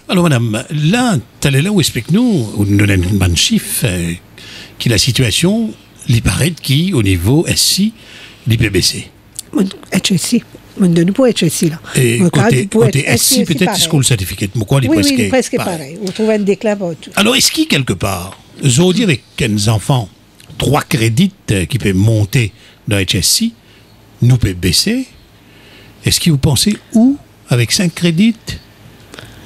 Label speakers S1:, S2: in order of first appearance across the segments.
S1: Alors, madame, là, t'allais là où explique-nous, où nous donne un chiffre, qui la situation, il paraît qui, au niveau SI, l'IPBC.
S2: HSI. On ne donne pas HSI, là.
S1: Et côté SI, peut-être, school certificate. Pourquoi il
S2: est presque pareil. Vous trouvez un déclin partout.
S1: Alors, est-ce qu'il, quelque part, je dire avec les enfants, 3 crédits qui peuvent monter dans HSI, nous peuvent baisser? Est-ce que vous pensez où, avec 5 crédits,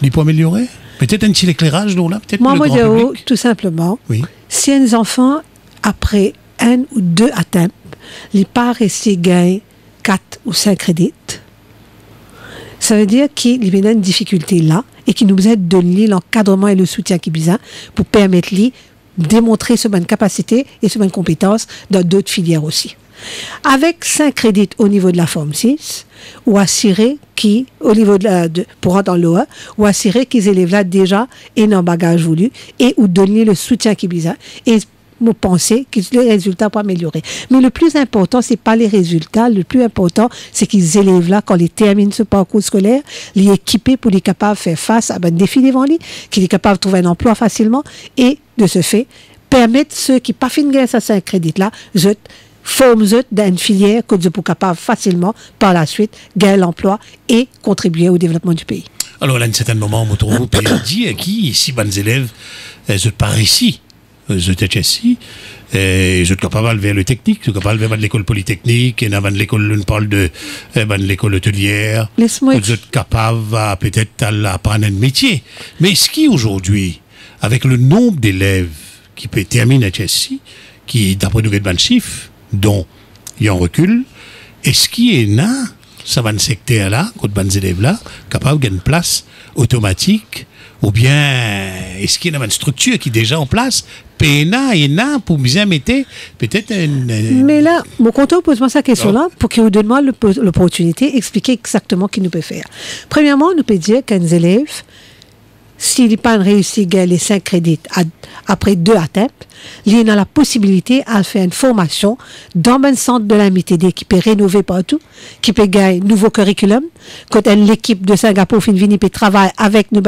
S1: il peut améliorer? Peut-être un petit éclairage, là, peut-être
S2: moi,
S1: pour le grand public?
S2: Tout simplement,
S1: oui.
S2: Si un enfant, après 1 ou 2 atteintes, les pas restés gagnent 4 ou 5 crédits, ça veut dire qu'il y a une difficulté là et qu'il nous aide de donner l'encadrement et le soutien qui est besoin pour permettre lui démontrer ce bonne capacité et ce bonne compétence dans d'autres filières aussi. Avec 5 crédits au niveau de la forme 6, ou assurer qui, au niveau pour rentrer dans l'OA, ou assurer qu'ils élèvent là déjà et un bagage voulu et ou donner le soutien qui est besoin et me penser que les résultats pour améliorer. Mais le plus important, c'est pas les résultats. Le plus important, c'est qu'ils élèvent là, quand ils terminent ce parcours scolaire, les équiper pour être capables de faire face à un défi devant lui, qu'ils sont capables de trouver un emploi facilement et, de ce fait, permettre ceux qui pas fin de gagner ça 5 crédits là, forment dans une filière que vous capable facilement, par la suite, gagner l'emploi et contribuer au développement du pays. Alors là, à un certain moment, on trouve dit qui, ici, bonnes élèves, je pars ici. Je suis ici, je suis capable vers le technique, je suis capable vers l'école polytechnique, et avant l'école, on parle de l'école hôtelière, je suis capable peut-être d'apprendre un métier. Mais est-ce qu'aujourd'hui, avec le nombre d'élèves qui peut terminer ici, qui, d'après nous, est chiffre, dont il y a un recul, est-ce qu'il y a ça va un secteur là, contre les élèves là, capable de gagner une place automatique? Ou bien, est-ce qu'il y a une structure qui est déjà en place, PNA et NA, pour bien mettre peut-être Mais là, mon compteur pose-moi cette question-là pour qu'il vous donne l'opportunité d'expliquer exactement ce qu'il nous peut faire. Premièrement, nous peut dire qu'un élève, s'il n'a pas réussi à gagner les 5 crédits après 2 atteintes, il a la possibilité à faire une formation dans un centre de la MITD qui peut rénover partout, qui peut gagner un nouveau curriculum. Quand l'équipe de Singapour peut travailler avec nos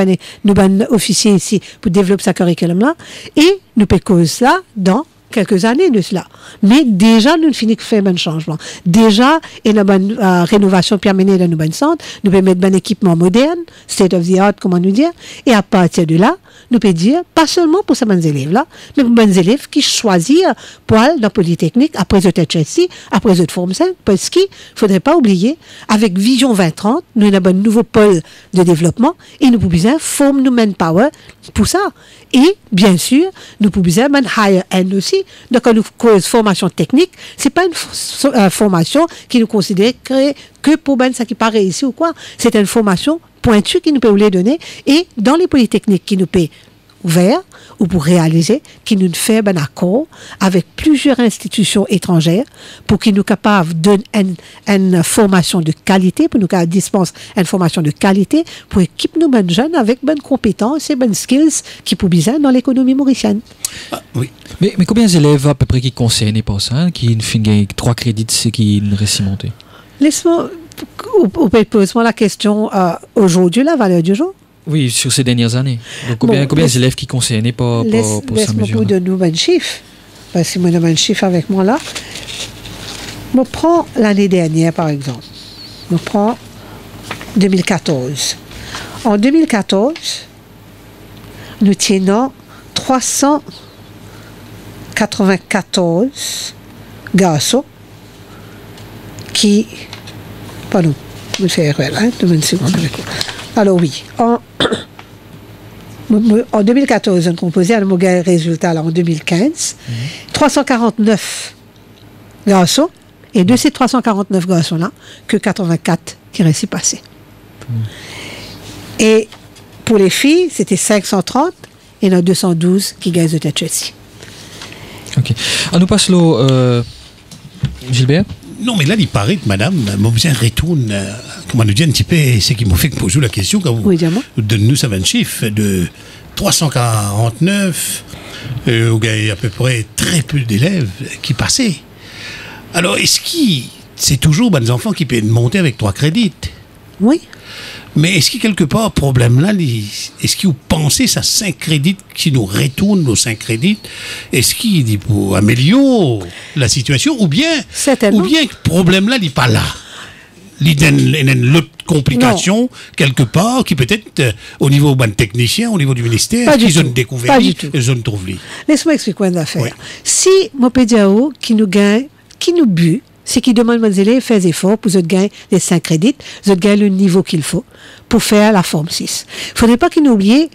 S2: officiers ici pour développer ce curriculum-là, et nous peut causer ça dans quelques années de cela. Mais déjà, nous finissons de faire un changement. Déjà, il y a une rénovation qui permet dans nos centres, nous pouvons mettre un équipement moderne, state of the art, comment nous dire, et à partir de là, nous pouvons dire, pas seulement pour ces bons élèves-là, mais pour les bons élèves qui choisissent pour aller dans la Polytechnique, après les HSI, après les Forme 5, parce qu'il ne faudrait pas oublier, avec Vision 2030, nous avons un nouveau pôle de développement, et nous pouvons former nous manpower pour ça. Et, bien sûr, nous pouvons un higher end aussi. Donc, quand nous faisons formation technique, ce n'est pas une formation qui nous considère que pour ben ça qui paraît ici ou quoi. C'est une formation pointue qui nous peut les donner. Et dans les polytechniques qui nous peut ouvert ou pour réaliser, qui nous fait un accord avec plusieurs institutions étrangères pour qu'ils nous capables de donner une formation de qualité, pour nous dispenser une formation de qualité pour équiper nous bonnes jeunes avec bonnes compétences et bonnes skills qui peuvent bien dans l'économie mauricienne.
S1: Ah, oui.
S3: Mais combien d'élèves à peu près qui concernent par ça, qui gagnent 3 crédits, c'est qui ne réussit monter?
S2: Laisse-moi, pose-moi la question aujourd'hui, la valeur du jour.
S3: Oui, sur ces dernières années. Donc, combien d'élèves qui concernés par sa mesure?
S2: Laisse-moi vous donner un chiffre. Parce que moi, j'ai un chiffre avec moi là. Je prends l'année dernière, par exemple. Je prends 2014. En 2014, nous tenons 394 garçons qui... Pardon, je me fais erreur, hein, une seconde avec vous. Alors oui, en 2014, on composait un mauvais résultat là, en 2015, 349 garçons, et de ces 349 garçons-là, que 84 qui restent passés. Et pour les filles, c'était 530, et il y en a 212 qui gagnent de tête ici.
S3: Ok. On nous passe là, Gilbert?
S1: Non, mais là, il paraît que madame, mon besoin retourne, comment nous dire un petit peu, c'est qui m'a fait poser la question, quand vous donnez-nous ça 20 chiffres, de 349, où il y a à peu près très peu d'élèves qui passaient. Alors, est-ce que c'est toujours des enfants qui peuvent monter avec 3 crédits?
S2: Oui.
S1: Mais est-ce qu'il y a quelque part, problème là, est-ce que vous pensez ça 5 crédits qui nous retourne nos 5 crédits? Est-ce qu'il dit pour améliorer la situation ou bien le problème là n'est pas là? Il y a une autre complication quelque part qui peut-être au niveau des techniciens, au niveau du ministère, qu'ils ont découvert, ils ont trouvé.
S2: Laisse-moi expliquer une affaire.
S1: Oui.
S2: Si mon pédiao qui nous gagne, qui nous but, c'est qui demande aux élèves de faire des efforts pour gagner les 5 crédits, de gagner le niveau qu'il faut pour faire la forme 6. Il ne faudrait pas qu'ils n'oublient,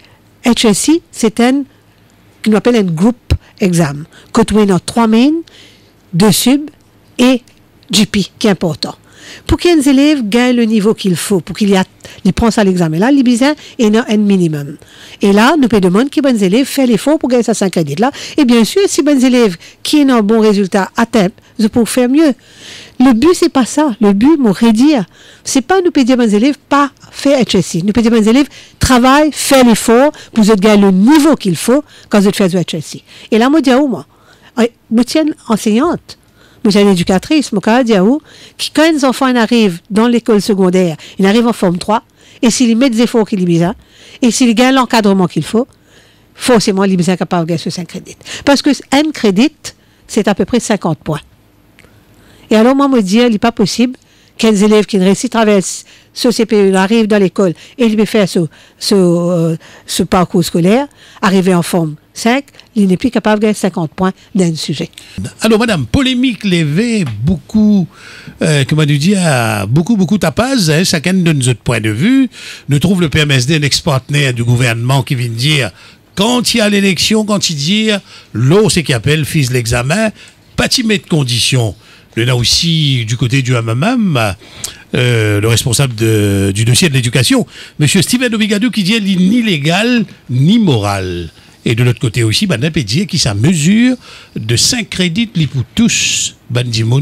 S2: HSI, c'est un, qu'on appelle un groupe examen. Quand on a 3 mains, 2 sub et GP, qui est important. Pour qu'un élève gagne le niveau qu'il faut, pour qu'il prenne ça à l'examen là, il besoin un minimum. Et là, nous pouvons demander que les élèves fassent l'effort pour gagner ces 5 crédits là. Et bien sûr, si les élèves qui ont un bon résultat à temps, ils peuvent faire mieux. Le but, c'est pas ça. Le but, m'aurait dire, c'est pas nous dire aux élèves pas faire HSI. Nous dire aux élèves travaillent, faire l'effort pour gagner le niveau qu'il faut quand ils font du HSI. Et là, moi, moi, je tiens enseignante. Moi, j'ai une éducatrice, moi, quand les enfants arrivent dans l'école secondaire, ils arrivent en forme 3, et s'ils mettent des efforts qu'ils ont besoin, et s'ils gagnent l'encadrement qu'il faut, forcément, ils sont capables de gagner ce 5 crédits. Parce que un crédit, c'est à peu près 50 points. Et alors, moi, me dire, il n'est pas possible qu'un élève qui réussit traverse ce CPE, arrive dans l'école, et il veut faire ce parcours scolaire, arriver en forme 5, il n'est plus capable de gagner 50 points d'un sujet.
S1: Alors, madame, polémique levée, beaucoup, comment dire, beaucoup tapage, hein, chacun de notre point de vue. Nous trouve le PMSD un ex-partenaire du gouvernement qui vient dire, quand il y a l'élection, quand il dit, l'eau, c'est qui appelle, fils l'examen, pas t'y mettre de conditions. Il y en a aussi du côté du MMM, le responsable du dossier de l'éducation, M. Steven Obigadou, qui dit ni légal ni moral. Et de l'autre côté aussi, on peut dire qu'il s'en mesure de 5 crédits pour tous les gens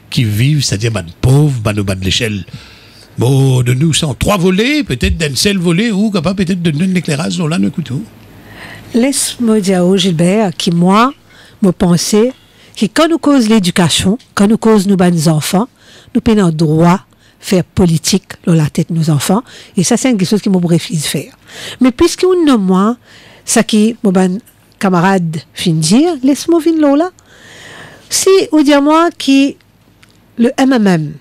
S1: qui vivent, c'est-à-dire les pauvres, les bas de l'échelle. Bon, de nous, sans 3 volets, peut-être d'un seul volet, ou capable peut-être de donner un éclairage dans le couteau.
S2: Laisse-moi dire au Gilbert, qui moi, me pensais que quand nous cause l'éducation, quand nous cause nos bonnes enfants, nous prenons droit faire politique dans la tête de nos enfants, et ça c'est quelque chose qui me refuse de faire. Mais puisqu'on a moi, ça qui mon camarade fin dire, laisse-moi venir là. Si on dit moi qui le MMM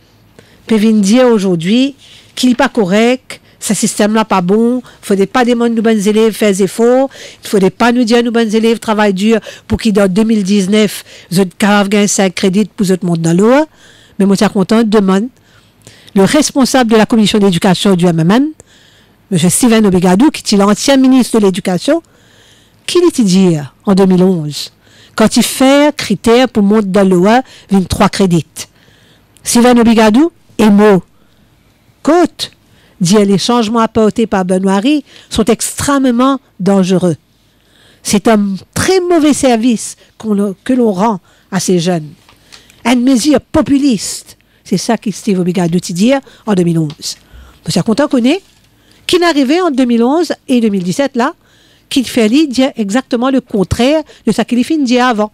S2: peut venir dire aujourd'hui qu'il n'est pas correct, ce système-là pas bon, il ne faudrait pas demander nos bons élèves faire des efforts, il ne faudrait pas nous dire nos bons élèves travaillent dur pour qu'ils dans 2019, ils ont gagné 5 crédits pour tout le monde dans l'eau. Mais moi, je suis content, demande le responsable de la commission d'éducation du MMM, M. Steven Obigadou, qui est l'ancien ministre de l'Éducation, qui l'a dit en 2011, quand il fait critères pour monter dans l'eau, 23 crédits. Steven Obigadou et mot. Côte, dit les changements apportés par Benoît Rie sont extrêmement dangereux. C'est un très mauvais service que l'on rend à ces jeunes. Une mesure populiste. C'est ça que Steve Obigadou dit en 2011. Je suis content qu'on ait, qui est arrivé en 2011 et 2017 là, qu'il fait dire exactement le contraire de ce qu'il fait dire avant.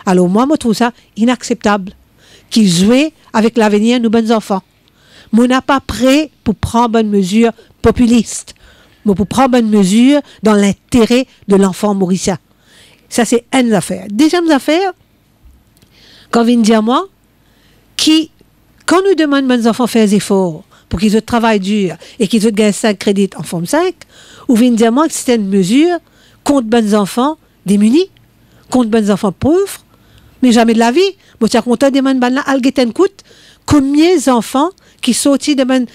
S2: Alors moi, je trouve ça inacceptable. Qu'il joue avec l'avenir de nos bons enfants. On n'est pas prêt pour prendre bonne mesure populiste, mais pour prendre bonne mesure dans l'intérêt de l'enfant mauricien. Ça, c'est une affaire. Deuxième affaire, quand vient dire moi, quand nous demandons aux enfants de faire des efforts pour qu'ils travaillent dur et qu'ils gagnent 5 crédits en forme 5, ou vient dire moi que c'est une mesure contre bons enfants démunis, contre bons enfants pauvres, mais jamais de la vie. Moi, je suis content de demander là, algeten coûte, combien d'enfants qui sortent de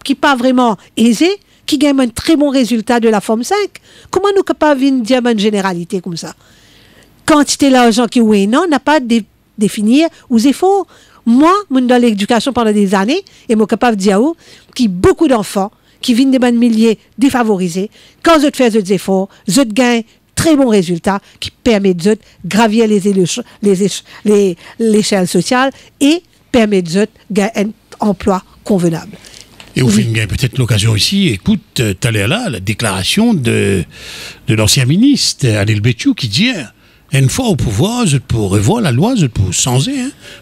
S2: qui pas vraiment aisés, qui gagnent un très bon résultat de la forme 5. Comment nous capables de dire une généralité comme ça? Quantité d'argent qui oui, non, n'a pas définir aux efforts. Moi, dans l'éducation pendant des années, et moi capable de dire qu'il y a beaucoup d'enfants qui viennent de milieux défavorisés, quand je fais des efforts, je gagne très bons résultats qui permettent de gravir l'échelle sociale et permettent de gagner un emploi convenable.
S1: Et au fin, peut-être l'occasion ici, écoute, tu allais là, la déclaration de l'ancien ministre, Adel Bétiou, qui dit une fois au pouvoir, je peux revoir la loi, je peux changer,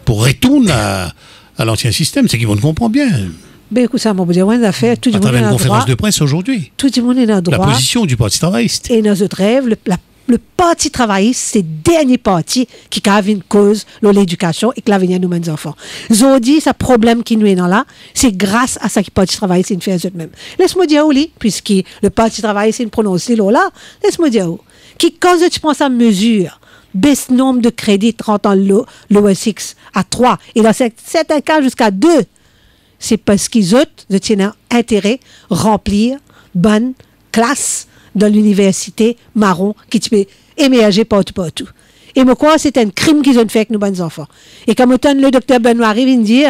S1: pour retourner à l'ancien système. C'est qu'ils vont comprendre bien.
S2: Ben écoute, ça m'a dit, ouais, d'affaires, tout le
S1: À
S2: monde
S1: travers
S2: est
S1: une
S2: en droit.
S1: conférence de presse aujourd'hui.
S2: Tout le monde est en
S1: La
S2: droit.
S1: position du Parti travailliste.
S2: Et dans notre rêve, le Parti travailliste, c'est le dernier parti qui a une cause de l'éducation et que l'avenir de nos enfants. Aujourd'hui, ce problème qui nous est dans là, c'est grâce à ça que le Parti travailliste c'est une fait eux-mêmes. Laisse-moi dire, oui, puisque le Parti travailliste c'est une prononcée là, laisse-moi dire, qui, quand tu prends sa mesure, baisse nombre de crédits rentrant l'OSX à 3, et dans certains cas jusqu'à 2, c'est parce qu'ils ont intérêt à remplir bonne classe dans l'université marron qui peut émerger partout. Et moi, quoi, c'est un crime qu'ils ont fait avec nos bons enfants. Et comme autant le docteur Benoît arrive, il dit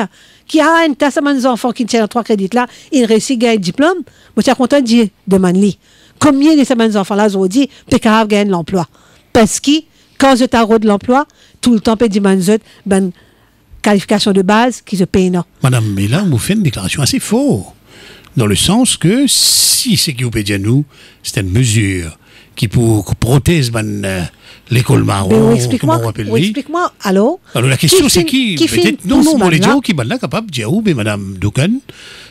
S2: qu'il y a une tasse de bons enfants qui tiennent 3 crédits là, il réussit à gagner un diplôme, moi, je suis content de dire, demande-lui, combien de ces bons enfants-là, aujourd'hui, peuvent gagner l'emploi? Parce que, quand je t'arrête l'emploi, tout le temps, peut dire, ben, qualification de base qui se paye, non.
S1: Madame, mais là, vous faites une déclaration assez fausse. Dans le sens que si c'est qui vous peut dire nous, c'est une mesure qui pour prothèse l'école marron, comment on appelle
S2: explique-moi, alors
S1: la question c'est qui peut-être non, moi les gens qui là capable de dire, mais Madame Doukan,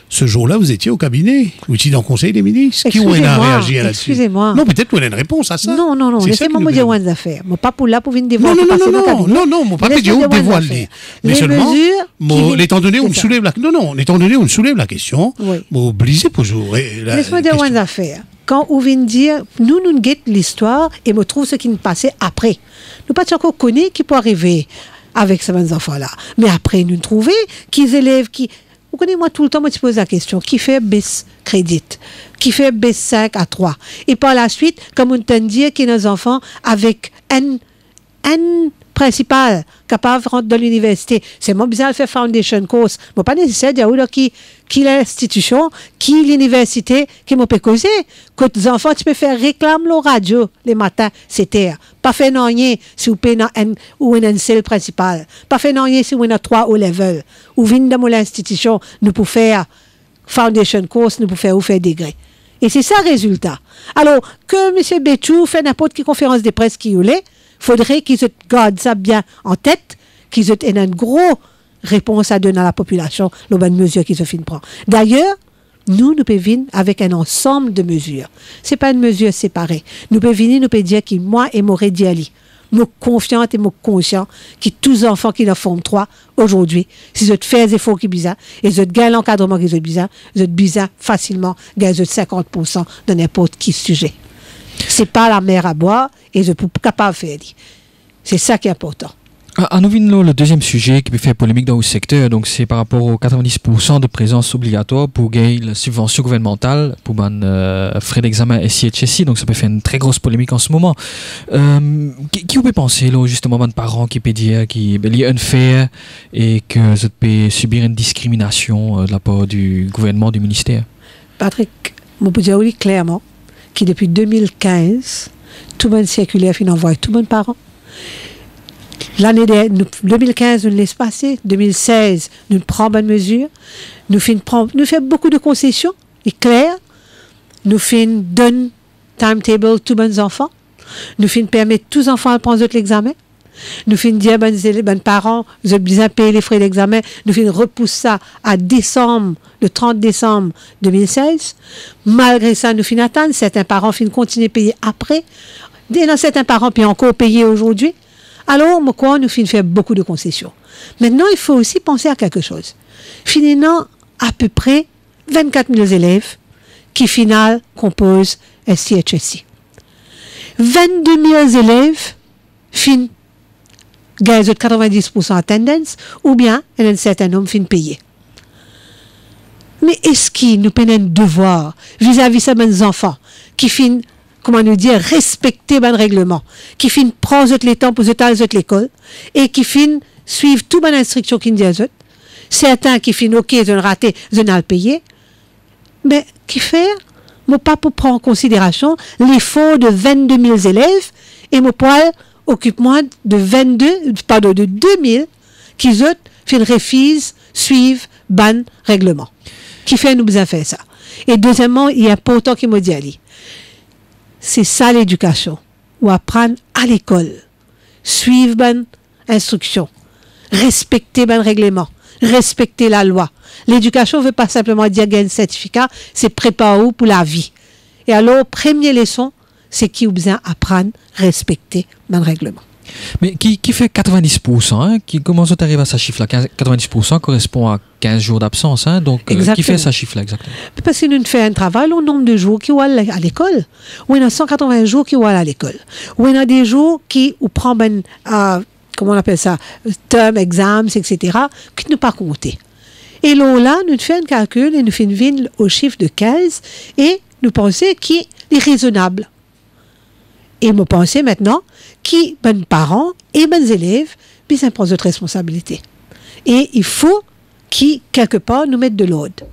S1: ce jour-là, vous étiez au cabinet, vous étiez dans le Conseil des ministres. Qui ont réagi là-dessus?
S2: Excusez-moi.
S1: Non, peut-être qu'on a une réponse à ça.
S2: Non, laissez-moi me dire une affaire. Moi, pas pour là, pour venir dévoiler.
S1: Non, moi, pas pour dire dévoiler. Mais seulement, étant donné où on soulève la question, obligé pour jouer.
S2: Laisse-moi dire une affaire. Quand on vient dire, nous guettons l'histoire et me trouve ce qui nous passait après. Nous pas encore connaître qui peut arriver avec ces enfants-là. Mais après, nous trouvons qu'ils élèves qui. Vous connaissez, moi, tout le temps, moi, je pose la question, qui fait baisse crédit? Qui fait baisse 5 à 3? Et par la suite, comme on t'a dit, qu'il y a nos enfants avec un principal capable de rentrer dans l'université. C'est moi bizarre de faire foundation course. Mais pas nécessaire de dire qui l'institution, qui l'université, qui m'a causé. Que les enfants, tu peux faire réclame la radio les matins, c'était. Pas faire rien si vous payez un seul principal. Pas faire rien si vous avez 3 au level. Ou venez dans l'institution, nous pouvons faire foundation course, nous pouvons faire degré. Et c'est ça le résultat. Alors, que M. Béchou fait n'importe quelle conférence de presse qui voulait, faudrait qu'ils gardent ça bien en tête, qu'ils aient une grosse réponse à donner à la population, les bonnes mesures qu'ils se finissent prendre. D'ailleurs, nous pouvons venir avec un ensemble de mesures. Ce n'est pas une mesure séparée. Nous pouvons venir, nous pouvons dire que moi et mon Diali, nous confiante et nous conscient que tous les enfants qui en font 3 aujourd'hui, si ils font des efforts qui sont bizarres, et ils gagnent l'encadrement qui est bizarre, ils bizarre facilement, gagnent 50% de n'importe qui sujet. C'est pas la mer à boire et je peux pas capable de faire. C'est ça qui est important.
S3: À nous, le deuxième sujet qui peut faire polémique dans le secteur, donc c'est par rapport aux 90% de présence obligatoire pour gagner la subvention gouvernementale pour frais d'examen SI-HSI, donc ça peut faire une très grosse polémique en ce moment. Qui vous peut penser, là, justement, de parents qui peut dire qu'il y a unfair et que ça peut subir une discrimination de la part du gouvernement, du ministère?
S2: Patrick, je peux dire oui clairement que depuis 2015, tout le monde circulaire fin envoie tout le monde parents. L'année 2015, nous le laisse passer. 2016, nous prenons bonne mesure. Nous faisons beaucoup de concessions, et clair. Nous donnons timetable tous les enfants. Nous permettre tous les enfants de prendre l'examen. Nous dire aux parents, vous êtes besoin de payer les frais d'examen. Nous repousser ça à décembre, le 30 décembre 2016. Malgré ça, nous attendre. Certains parents continuent à payer après. Dans certains parents puis encore payer aujourd'hui. Alors, nous faire beaucoup de concessions. Maintenant, il faut aussi penser à quelque chose. Finalement, à peu près 24 000 élèves qui, final, composent SI-HSI. 22 000 élèves gagnent 90% attendance, ou bien un certain nombre payés. Mais est-ce qu'il nous peine un devoir vis-à-vis de ces enfants qui comment nous dire, respecter le règlement, qui prendre les temps pour aller à l'école, et qui suivre toute bonne instruction qui nous dit à eux. Certains qui OK, ils ont raté, ils ont le payer. Mais qui faire? Moi, pas pour prendre en considération l'effort de 22 000 élèves, et mon poil occupe-moi de 2 000 qui eux, refusent, suivent, ban règlement. Qui fait nous besoin faire ça? Et deuxièmement, il y a important qui me dit Ali. C'est ça l'éducation, ou apprendre à l'école, suivre bonne instruction, respecter bon règlement, respecter la loi, L'éducation ne veut pas simplement dire qu'il y a un certificat, c'est préparer pour la vie. Et alors, première leçon, c'est qu'il a besoin d'apprendre, respecter le règlement.
S3: Mais qui fait 90%, hein, qui commence à arriver à ce chiffre-là, 90% correspond à 15 jours d'absence, hein, donc qui fait ce chiffre-là exactement?
S2: Parce que nous faisons un travail au nombre de jours qui vont à l'école. Ou il y a 180 jours qui vont à l'école. Ou il y a des jours qui prennent comment on appelle ça, term, exams, etc., qui ne pas compter. Et là, nous faisons un calcul et nous faisons une ville au chiffre de 15 et nous pensons qu'il est raisonnable. Et nous pensons maintenant qui, ben parents et ben élèves, puis prennent notre responsabilité. Et il faut qui, quelque part, nous mettent de l'ordre.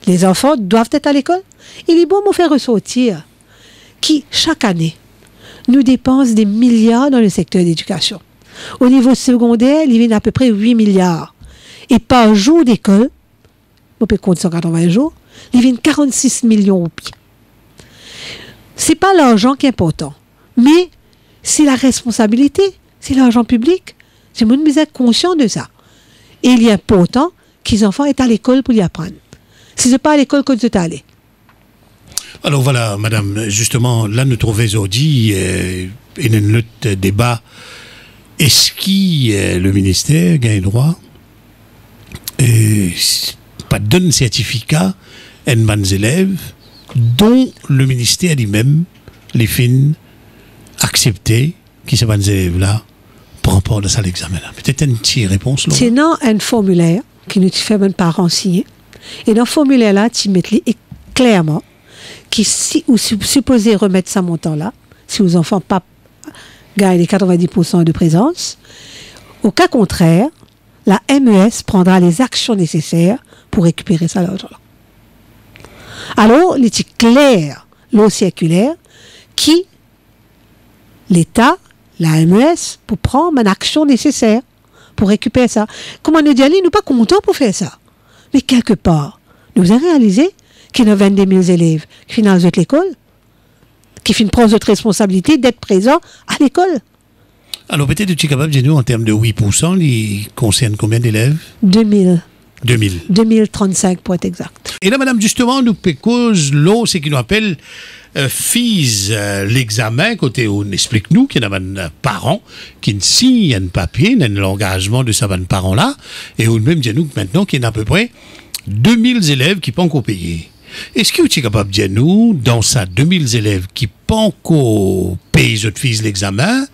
S2: Les enfants doivent être à l'école. Il est bon de faire ressortir qui, chaque année, nous dépense des milliards dans le secteur d'éducation. Au niveau secondaire, il y a à peu près 8 milliards. Et par jour d'école, on peut compter 180 jours, il y a 46 millions de roupies. Ce n'est pas l'argent qui est important, mais c'est la responsabilité, c'est l'argent public. C'est le monde doit être conscient de ça. Et il est important que les enfants aient à l'école pour y apprendre. Si ce n'est pas à l'école que tu es allé.
S1: Alors voilà, madame, justement, là, nous trouvons aujourd'hui un autre débat. Est-ce que le ministère gagne droit pas de donner certificat à des élèves dont le ministère lui-même les fins accepter que ces élèves-là prennent part de ça l'examen. Peut-être une petite réponse là.
S2: C'est dans un formulaire que nous fait un parent signer. Et dans ce formulaire-là, tu mets clairement que si vous supposez remettre ce montant-là, si vos enfants pas gagnent les 90% de présence, au cas contraire, la MES prendra les actions nécessaires pour récupérer ça l'argent-là. Alors, il est clair, l'eau circulaire, qui l'État, la MES, pour prendre une action nécessaire pour récupérer ça. Comment nous dire, nous ne sommes pas contents pour faire ça. Mais quelque part, nous avons réalisé qu'il y a 22 000 élèves qui financent l'école, qui prennent notre responsabilité d'être présents à l'école.
S1: Alors peut-être tu es capable de dire, en termes de 8%, il concerne combien d'élèves?
S2: 2000.
S1: 2035
S2: pour être exact.
S1: Et là, madame, justement, nous cause l'eau, c'est qu'il nous appelle FIS l'examen, côté où on explique nous qu'il y a un parent qui ne signe un papier, l'engagement de ces parents-là, et où même dit nous maintenant qu'il y a à peu près 2000 élèves qui ne peuvent encore payer. Est-ce que tu es capable de dire nous, dans ça 2000 élèves qui ne peuvent encore payer notre FIS l'examen,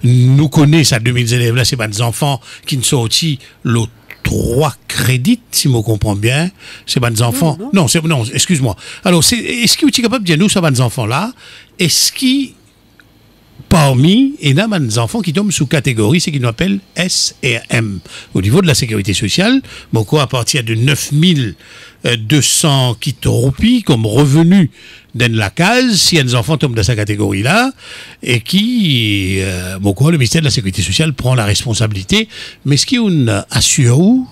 S1: nous connaissons ces 2000 élèves-là, c'est pas des enfants qui ne sont aussi l'autre 3 crédits, si je comprends bien, c'est pas des enfants. Non, excuse-moi. Alors, est-ce que tu es capable de dire nous, ces des enfants-là, est-ce qu'ils, parmi, il y a des enfants qui tombent sous catégorie, c'est qu'ils nous appellent SRM. Au niveau de la sécurité sociale, à partir de 9200 roupies comme revenu dans la case, si des enfants tombent dans cette catégorie-là, et qui, le ministère de la Sécurité sociale prend la responsabilité, mais est-ce qu'on assure où,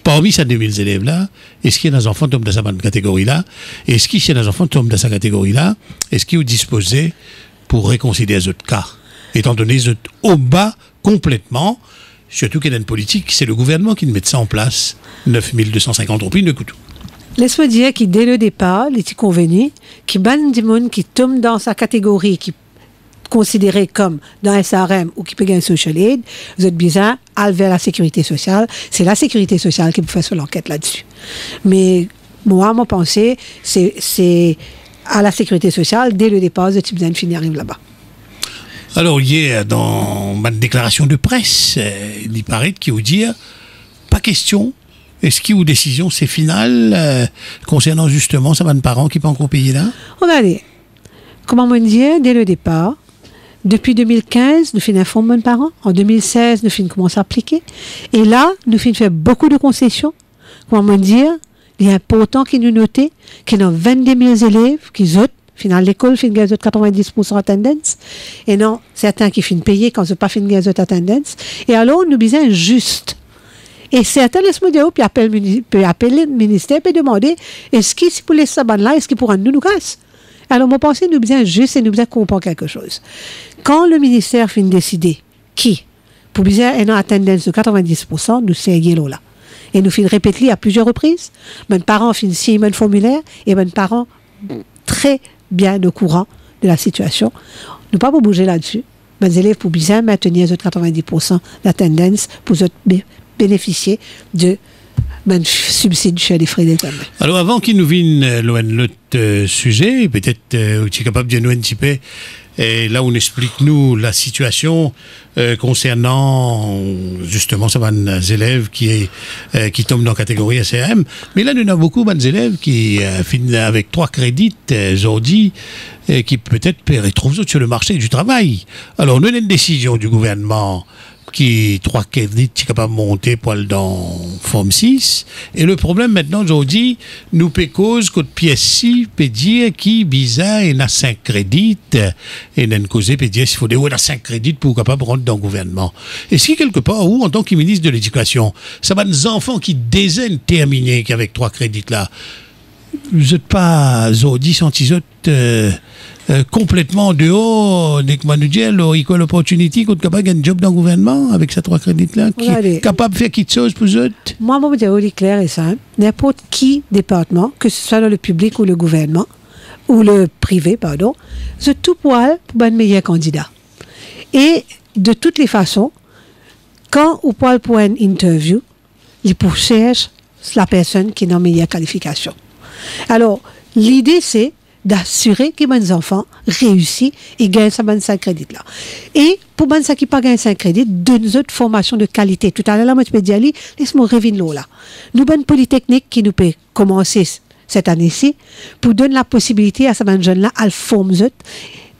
S1: parmi ces 2000 élèves-là, est-ce qu'il y a des enfants qui tombent dans cette catégorie-là, est-ce qu'il y a des enfants qui tombent dans cette catégorie-là, est-ce qu'ils sont disposés pour réconcilier les autres cas, étant donné qu'ils sont au bas complètement, surtout qu'il y a une politique, c'est le gouvernement qui met ça en place, 9250 roupies de couteau.
S2: Laisse-moi dire que dès le départ, il est convenu qu'il y a des gens qui tombent dans sa catégorie, qui considérés comme dans un SRM ou qui peut gagner un social aid, vous êtes besoin d'aller vers la sécurité sociale. C'est la sécurité sociale qui peut faire l'enquête là-dessus. Mais moi, mon pensée, c'est à la sécurité sociale, dès le départ, vous êtes besoin de finir arrive là-bas.
S1: Alors, hier, dans ma déclaration de presse, il paraît qu'il vous dire, pas question. Est-ce qu'il y a une décision, c'est final, concernant justement ces parents qui ne peuvent pas encore payer là?
S2: Regardez, comment on dit, dès le départ, depuis 2015, nous faisons un fonds de parents. En 2016, nous faisons commencer à appliquer. Et là, nous faisons faire beaucoup de concessions. Comment on dit, il est important qu'il nous note qu'il y a 22 000 élèves qui sont final l'école fin gaz 90% attendance et non certains qui finissent payer quand c'est pas fin gaz attendance et alors nous besoin juste et certains laisse-moi dire puis peut appeler le ministère peut demander est-ce que si pour les saban là est-ce qu'ils pourront nous casse alors moi pense nous besoin juste et nous besoin comprendre quelque chose quand le ministère finit décider qui pour besoin un attendance de 90% nous c'est là Et nous fin répéter à plusieurs reprises. Mes parents fin signer un formulaire et mes parents très bien au courant de la situation. Nous pas pour bouger là-dessus. Mes élèves pour bien maintenir 90% d'attendance pour bénéficier de mon subside chez les frais d'examen.
S1: Alors, avant qu'il nous vienne l'autre sujet, peut-être tu es capable de nous anticiper, et là on explique nous la situation concernant justement ces élèves qui tombent dans la catégorie SRM. Mais là, nous avons beaucoup d'élèves qui finissent avec 3 crédits aujourd'hui, qui peut-être retrouvent sur le marché du travail. Alors, nous avons une décision du gouvernement qui 3 crédits qui capable de monter poil dans Forme 6. Et le problème maintenant aujourd'hui, nous peut cause que pièce peut dire qui bizarre et n'a 5 crédits et n'a causé peut dire s'il faut des 5 crédits pour capable rentrer dans le gouvernement. Et si quelque part où en tant que ministre de l'éducation, ça va des enfants qui désignent terminer qu'avec 3 crédits là, vous n'êtes pas aujourd'hui senti complètement dehors dès que nous disons equal opportunity qu'on est capable de gagner un job dans le gouvernement avec ces 3 crédits là qui est capable de faire quelque chose pour eux.
S2: Moi je dire c'est clair et simple, n'importe qui département, que ce soit dans le public ou le gouvernement ou le privé pardon, c'est tout poil pour un meilleur candidat. Et de toutes les façons, quand on parle pour une interview, il cherche la personne qui a une meilleure qualification. Alors, l'idée, c'est d'assurer que mes enfants réussissent et gagnent ces 5 crédits-là. Et pour les gens qui n'ont pas gagné 5 crédits, de nous autres formations de qualité. Tout à l'heure, moi, je peux dire, laisse-moi revenir là. Nous avons une polytechnique qui nous peut commencer cette année-ci pour donner la possibilité à ces jeunes-là à former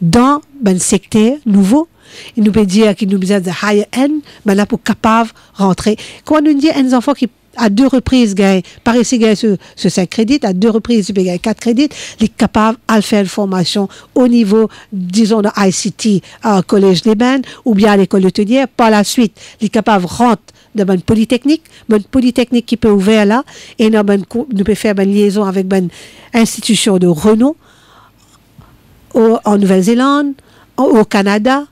S2: dans un secteur nouveau. Il nous peut dire qu'il nous besoin de higher end, mais là pour capable rentrer. Quand nous dit un enfant qui à 2 reprises gagne, par ici gagne ce 5 crédits, à 2 reprises il peut gagner 4 crédits, il est capable de faire une formation au niveau, disons, de ICT, au collège des Bains, ou bien à l'école hôtelière. Par la suite, il est capable de rentrer dans une polytechnique qui peut ouvrir là, et nous peut faire une liaison avec une institution de renom en Nouvelle-Zélande, au Canada,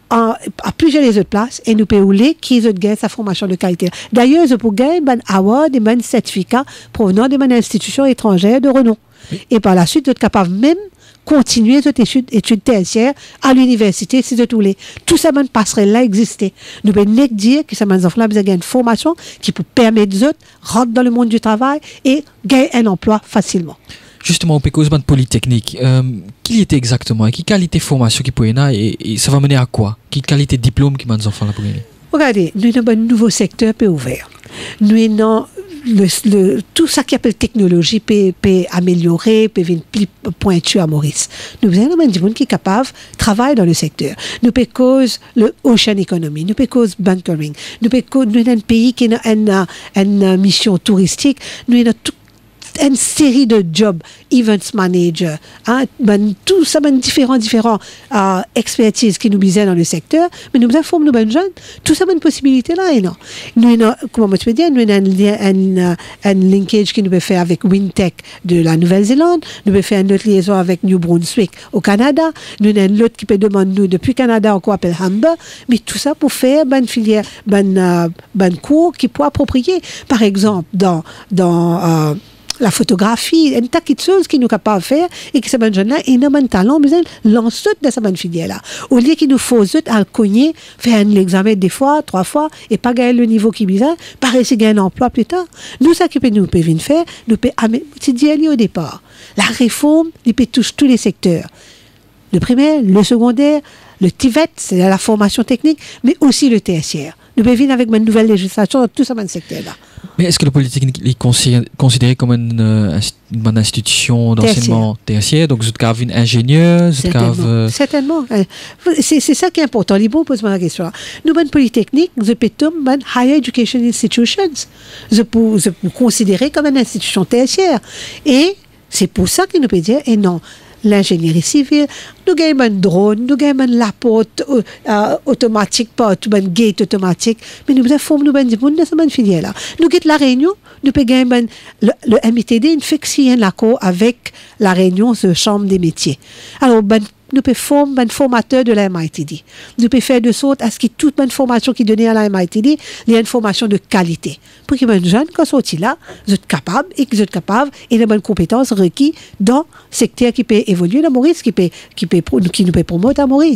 S2: à plusieurs les autres places, et nous pouvons qui ont gagné sa formation de qualité. D'ailleurs, ils peuvent gagner un award, un certificat provenant d'une institution étrangère de renom. Oui. Et par la suite, ils sont capables même continuer cette étude tertiaire à l'université si de tous les. Tout ça, man passerait là exister. Nous pouvons dire que ces enfants-là ont une formation qui peut permettre aux autres de rentrer dans le monde du travail et gagner un emploi facilement.
S3: Justement, au Pécos Band Polytechnique, qui était exactement, quelle qualité de formation qui peut y avoir et ça va mener à quoi? Quelle qualité de diplôme qui m'a des enfants là pour gagner?
S2: Regardez, nous avons un nouveau secteur peu ouvert. Nous avons tout ça qui appelle technologie peut améliorer, peut venir plus pointu à Maurice. Nous avons des gens qui sont capables de travailler dans le secteur. Nous peut cause le ocean economy, nous peut cause bunkering, nous avons un pays qui a une mission touristique, nous avons une série de jobs, events manager, tout ça, différents expertises qui nous bisaient dans le secteur, mais nous informons nos bonnes jeunes, tout ça, une possibilité là, et non. Nous, comment tu peux dire, nous avons un linkage qui nous peut faire avec Wintech de la Nouvelle-Zélande, nous peut faire une autre liaison avec New Brunswick au Canada, nous avons l'autre qui peut demander nous depuis Canada, encore appelle Humber, mais tout ça pour faire une filière, une cours qui peut approprier. Par exemple, dans la photographie, un tas de choses qui nous capables de faire et que ces jeunes-là, ils ont un talent, mais ils lancent de cette bonne filière-là. Au lieu qu'il nous faut à le cogner, faire un examen 2 fois, 3 fois et pas gagner le niveau qui est bizarre, pareil, c'est gagner un emploi plus tard. Nous, ça qui peut nous venir faire, nous peut c'est dit au départ. La réforme, il peut toucher tous les secteurs. Le primaire, le secondaire, le TVET, c'est la formation technique, mais aussi le tertiaire. Nous pouvons venir avec une nouvelle législation dans tout ce secteur-là.
S3: Mais est-ce que le Polytechnique est considéré comme une institution d'enseignement tertiaire? Donc, vous êtes une ingénieur?
S2: Certainement. C'est ça qui est important. Les bons posent la question. Nous, une Polytechnique, nous sommes une Higher Education Institutions. Nous pouvons considérer comme une institution tertiaire. Et c'est pour ça que nous pouvons dire, et non, l'ingénierie civile, Nous avons un drone, nous avons la porte automatique, porte, un gate automatique, mais nous avons formé une filière là. Nous avons la réunion, nous avons le MITD, une fixion l'accord avec la réunion de chambre des métiers. Alors, nous pouvons former un formateur de la MITD. Nous pouvons faire de sorte à ce que toute une formation qui est donnée à la MITD, il y a une formation de qualité. Pour que les jeunes, quand ils sont là, ils sont capables et qu'ils sont capables et les bonnes compétences requises dans le secteur qui peut évoluer dans Maurice, qui nous peut promouvoir à Maurice.